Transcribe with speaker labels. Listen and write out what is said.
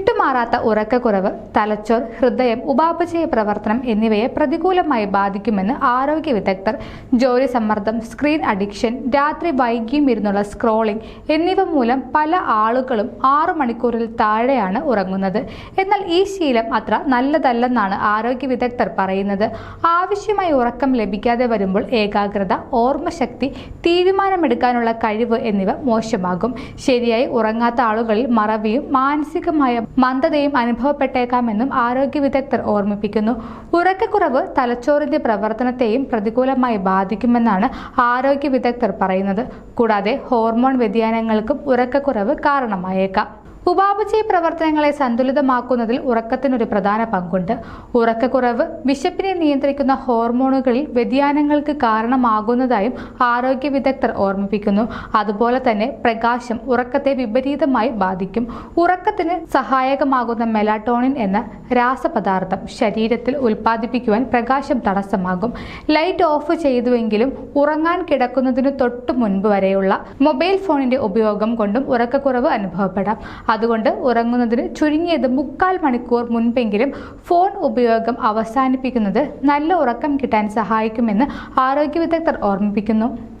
Speaker 1: വിട്ടുമാറാത്ത ഉറക്കക്കുറവ് തലച്ചോർ, ഹൃദയം, ഉപാപചയ പ്രവർത്തനം എന്നിവയെ പ്രതികൂലമായി ബാധിക്കുമെന്ന് ആരോഗ്യ വിദഗ്ധർ. ജോലി സമ്മർദ്ദം, സ്ക്രീൻ അഡിക്ഷൻ, രാത്രി വൈകിയും ഇരുന്നുള്ള സ്ക്രോളിംഗ് എന്നിവ മൂലം പല ആളുകളും 6 മണിക്കൂറിൽ താഴെയാണ് ഉറങ്ങുന്നത്. എന്നാൽ ഈ ശീലം അത്ര നല്ലതല്ലെന്നാണ് ആരോഗ്യ വിദഗ്ധർ പറയുന്നത്. ആവശ്യമായ ഉറക്കം ലഭിക്കാതെ വരുമ്പോൾ ഏകാഗ്രത, ഓർമ്മശക്തി, തീരുമാനമെടുക്കാനുള്ള കഴിവ് എന്നിവ മോശമാകും. ശരിയായി ഉറങ്ങാത്ത ആളുകളിൽ മറവിയും മാനസികമായ മന്ദതയും അനുഭവപ്പെട്ടേക്കാമെന്നും ആരോഗ്യ വിദഗ്ധർ ഓർമ്മിപ്പിക്കുന്നു. ഉറക്കക്കുറവ് തലച്ചോറിന്റെ പ്രവർത്തനത്തെയും പ്രതികൂലമായി ബാധിക്കുമെന്നാണ് ആരോഗ്യ വിദഗ്ധർ പറയുന്നത്. കൂടാതെ ഹോർമോൺ വ്യതിയാനങ്ങൾക്കും ഉറക്കക്കുറവ് കാരണമായേക്കാം. ഉപാപചയ പ്രവർത്തനങ്ങളെ സന്തുലിതമാക്കുന്നതിൽ ഉറക്കത്തിനൊരു പ്രധാന പങ്കുണ്ട്. ഉറക്കക്കുറവ് വിശപ്പിനെ നിയന്ത്രിക്കുന്ന ഹോർമോണുകളിൽ വ്യതിയാനങ്ങൾക്ക് കാരണമാകുന്നതായും ആരോഗ്യ വിദഗ്ധർ ഓർമ്മിപ്പിക്കുന്നു. അതുപോലെ തന്നെ പ്രകാശം ഉറക്കത്തെ വിപരീതമായി ബാധിക്കും. ഉറക്കത്തിന് സഹായകമാകുന്ന മെലാറ്റോണിൻ എന്ന രാസപദാർത്ഥം ശരീരത്തിൽ ഉൽപ്പാദിപ്പിക്കുവാൻ പ്രകാശം തടസ്സമാകും. ലൈറ്റ് ഓഫ് ചെയ്തുവെങ്കിലും ഉറങ്ങാൻ കിടക്കുന്നതിനു തൊട്ടു മുൻപ് വരെയുള്ള മൊബൈൽ ഫോണിന്റെ ഉപയോഗം കൊണ്ടും ഉറക്കക്കുറവ് അനുഭവപ്പെടാം. അതുകൊണ്ട് ഉറങ്ങുന്നതിന് ചുരുങ്ങിയത് 3/4 മണിക്കൂർ മുൻപെങ്കിലും ഫോൺ ഉപയോഗം അവസാനിപ്പിക്കുന്നത് നല്ല ഉറക്കം കിട്ടാൻ സഹായിക്കുമെന്ന് ആരോഗ്യ വിദഗ്ധർ ഓർമ്മിപ്പിക്കുന്നു.